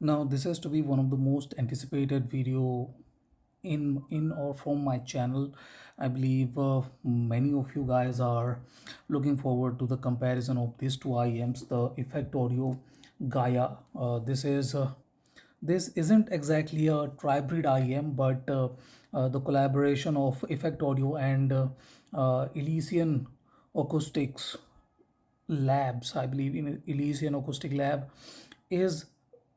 Now this has to be one of the most anticipated video in or from my channel. I believe many of you guys are looking forward to the comparison of these two IEMs, the Effect Audio Gaia. This isn't exactly a tribrid IEM, but the collaboration of Effect Audio and Elysian Acoustics Labs, I believe in Elysian Acoustic Lab, is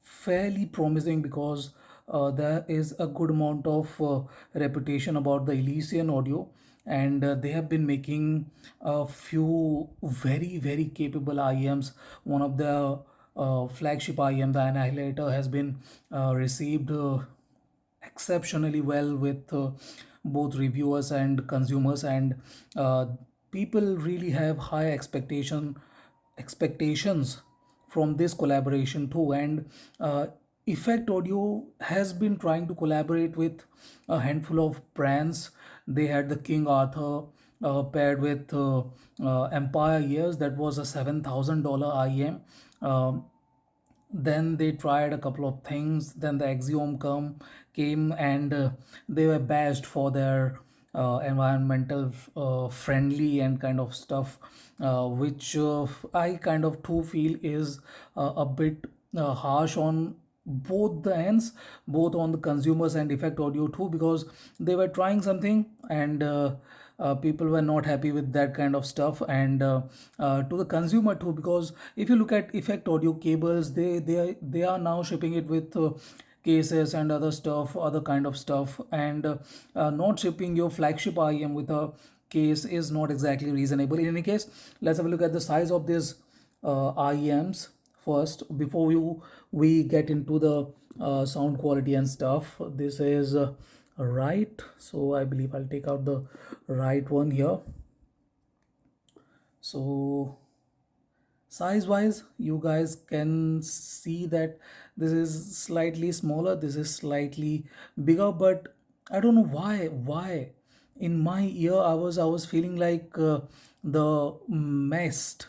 fairly promising because there is a good amount of reputation about the Elysian audio, and they have been making a few very capable IEMs. One of the flagship IEM, the Annihilator, has been received exceptionally well with both reviewers and consumers, and uh, people really have high expectations from this collaboration too. And Effect Audio has been trying to collaborate with a handful of brands. They had the King Arthur paired with Empire Years. That was a $7,000 IEM. Then they tried a couple of things. Then the Axiom came, and they were bashed for their environmental friendly and kind of stuff, which I kind of too feel is a bit harsh on both the ends, both on the consumers and Effect Audio too, because they were trying something, and people were not happy with that kind of stuff. And to the consumer too, because if you look at Effect Audio cables, they are now shipping it with cases and other stuff, other kind of stuff, and not shipping your flagship IEM with a case is not exactly reasonable. In any case, let's have a look at the size of these IEMs first before we get into the sound quality and stuff. This is right, so I believe I'll take out the right one here. So size wise, you guys can see that this is slightly smaller, this is slightly bigger, but I don't know why in my ear I was feeling like the Mest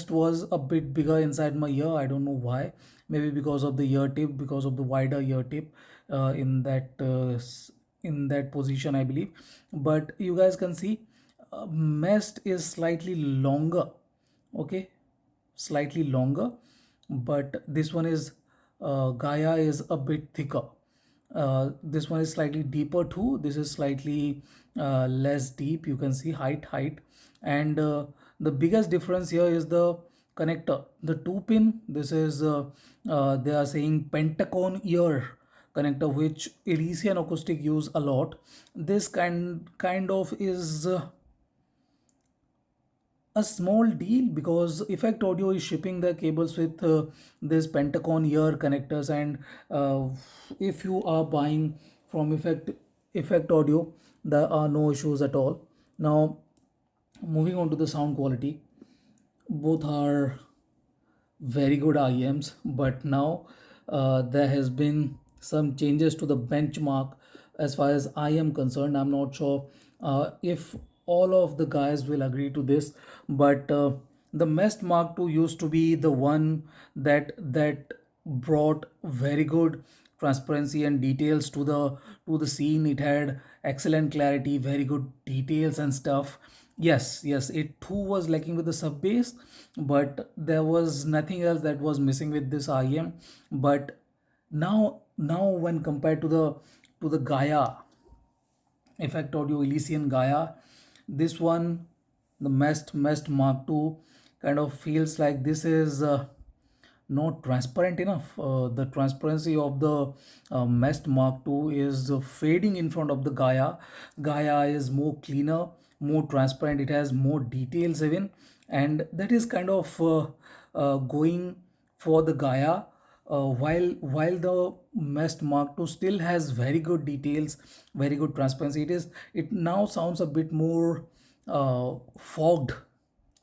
was a bit bigger inside my ear. I don't know why. Maybe because of the ear tip, because of the wider ear tip in that position, I believe. But you guys can see Mest is slightly longer. Okay, slightly longer, but this one is Gaia is a bit thicker. This one is slightly deeper too. This is slightly less deep. You can see height, and the biggest difference here is the connector, the two pin. This is they are saying Pentacon ear connector, which Elysian Acoustic use a lot. This kind of is a small deal because Effect Audio is shipping the cables with this Pentacon ear connectors, and if you are buying from Effect Audio, there are no issues at all. Now, moving on to the sound quality, both are very good IEMs, but now there has been some changes to the benchmark as far as I am concerned. I'm not sure if all of the guys will agree to this, but the Mest Mark II used to be the one that brought very good transparency and details to the scene. It had excellent clarity, very good details and stuff. Yes, it too was lacking with the sub bass, but there was nothing else that was missing with this IEM. But now when compared to the Gaia, Effect Audio Elysian Gaia, this one, the Mest Mark II, kind of feels like this is not transparent enough. The transparency of the Mest Mark II is fading in front of the Gaia. Gaia is more cleaner, more transparent. It has more details even, and that is kind of going for the Gaia. While the Mest Mark II still has very good details, very good transparency, it now sounds a bit more fogged.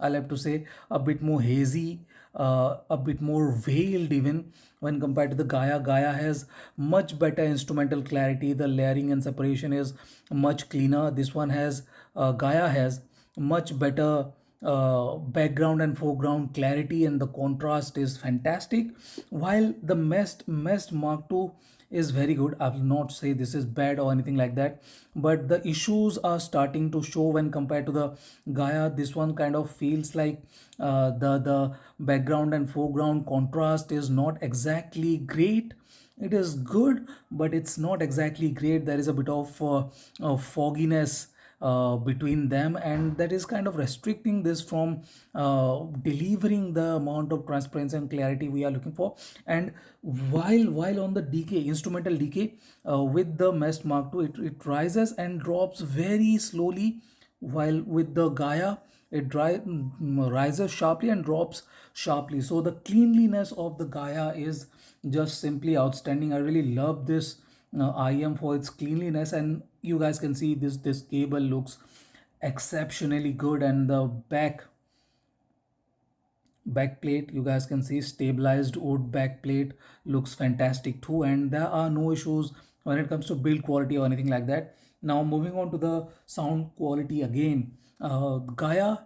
I'll have to say a bit more hazy, a bit more veiled even when compared to the Gaia. Gaia has much better instrumental clarity. The layering and separation is much cleaner. This one has Gaia has much better background and foreground clarity and the contrast is fantastic, while the Mest Mark II is very good. I will not say this is bad or anything like that, but the issues are starting to show when compared to the Gaea. This one kind of feels like the background and foreground contrast is not exactly great. It is good, but it's not exactly great. There is a bit of fogginess between them, and that is kind of restricting this from delivering the amount of transparency and clarity we are looking for. And while on the decay, instrumental decay, with the Mest Mark II, it rises and drops very slowly, while with the Gaia it rises sharply and drops sharply. So the cleanliness of the Gaia is just simply outstanding. I really love this IM for its cleanliness, and you guys can see this cable looks exceptionally good, and the back plate, you guys can see stabilized wood back plate looks fantastic too, and there are no issues when it comes to build quality or anything like that. Now moving on to the sound quality again, Gaia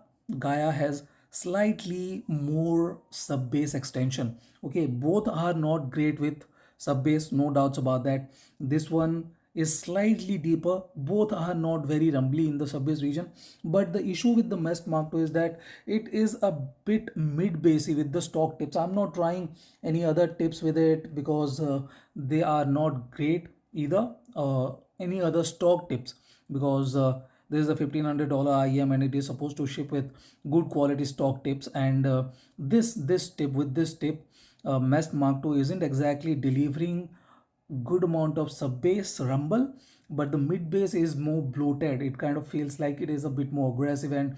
has slightly more sub bass extension. Okay, both are not great with sub bass, no doubts about that. This one is slightly deeper. Both are not very rumbly in the sub bass region. But the issue with the Mest Mark II is that it is a bit mid bassy with the stock tips. I'm not trying any other tips with it because they are not great either. Any other stock tips, because this is a $1,500 IEM and it is supposed to ship with good quality stock tips, and this tip, Mest Mark II isn't exactly delivering good amount of sub bass rumble, but the mid bass is more bloated. It kind of feels like it is a bit more aggressive and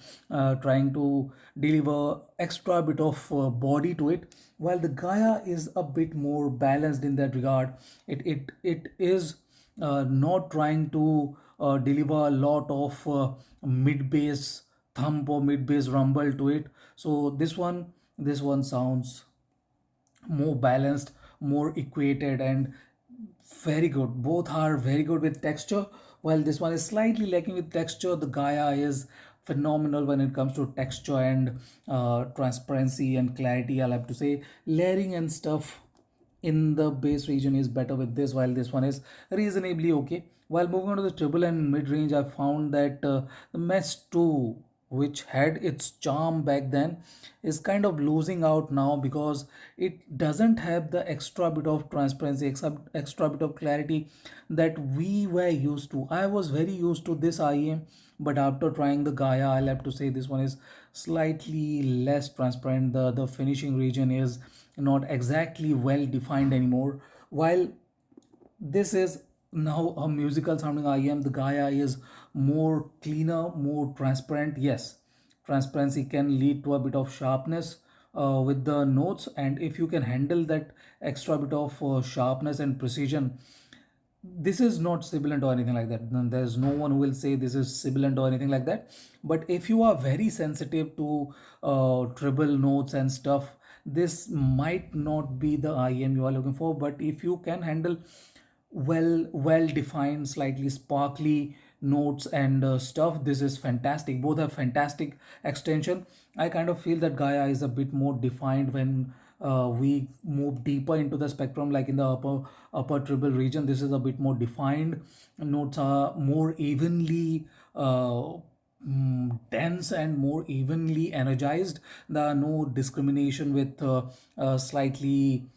trying to deliver extra bit of body to it, while the Gaia is a bit more balanced in that regard. It is not trying to deliver a lot of mid bass thump or mid bass rumble to it. So this one sounds more balanced, more equated, and very good. Both are very good with texture. While this one is slightly lacking with texture, the Gaia is phenomenal when it comes to texture and transparency and clarity. I'll have to say layering and stuff in the bass region is better with this, while this one is reasonably okay. While moving on to the treble and mid range, I found that the Mest 2, which had its charm back then, is kind of losing out now because it doesn't have the extra bit of transparency, extra bit of clarity that we were used to. I was very used to this IEM, but after trying the Gaia, I'll have to say this one is slightly less transparent. The finishing region is not exactly well defined anymore. While this is now a musical sounding IEM, the Gaia is more cleaner, more transparent. Yes, transparency can lead to a bit of sharpness with the notes, and if you can handle that extra bit of sharpness and precision, this is not sibilant or anything like that. There's no one who will say this is sibilant or anything like that. But if you are very sensitive to treble notes and stuff, this might not be the IEM you are looking for. But if you can handle well defined, slightly sparkly notes and stuff, this is fantastic. Both have fantastic extension. I kind of feel that Gaia is a bit more defined when we move deeper into the spectrum, like in the upper treble region. This is a bit more defined. Notes are more evenly dense and more evenly energized. There are no discrimination with slightly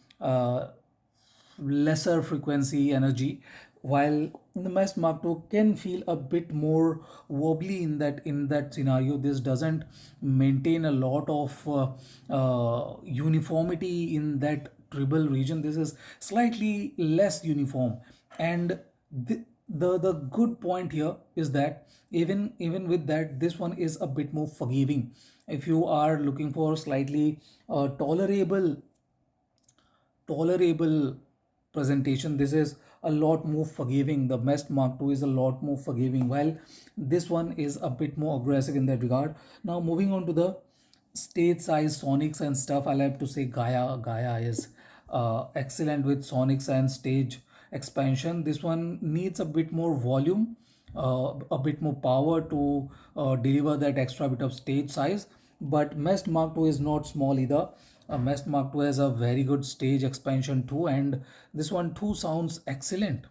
lesser frequency energy, while the Mest Mark II can feel a bit more wobbly in that scenario. This doesn't maintain a lot of uniformity in that treble region. This is slightly less uniform, and the good point here is that even with that, this one is a bit more forgiving. If you are looking for slightly tolerable presentation, this is a lot more forgiving. The Mest Mark II is a lot more forgiving, while this one is a bit more aggressive in that regard. Now moving on to the stage size sonics and stuff, I'll have to say Gaia is excellent with sonics and stage expansion. This one needs a bit more volume, a bit more power to deliver that extra bit of stage size. But Mest Mark II is not small either. Mest Mark II has a very good stage expansion too, and this one too sounds excellent.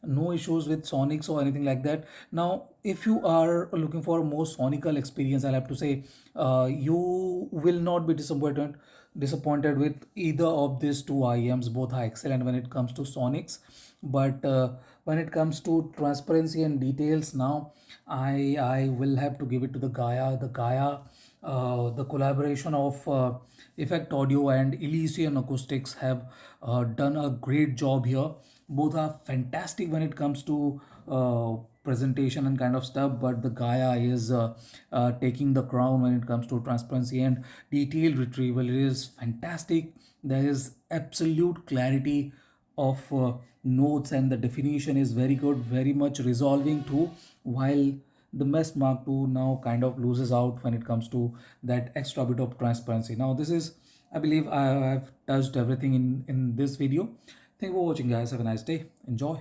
No issues with sonics or anything like that. Now, if you are looking for a more sonical experience, I'll have to say you will not be disappointed with either of these two IEMs. Both are excellent when it comes to sonics, but when it comes to transparency and details, now I will have to give it to the Gaea. The collaboration of Effect Audio and Elysian Acoustics have done a great job here. Both are fantastic when it comes to presentation and kind of stuff, but the Gaia is taking the crown when it comes to transparency and detail retrieval. It is fantastic. There is absolute clarity of notes, and the definition is very good, very much resolving too, while the Mest Mark II now kind of loses out when it comes to that extra bit of transparency. Now, this is, I believe I have touched everything in this video. Thank you for watching, guys. Have a nice day. Enjoy.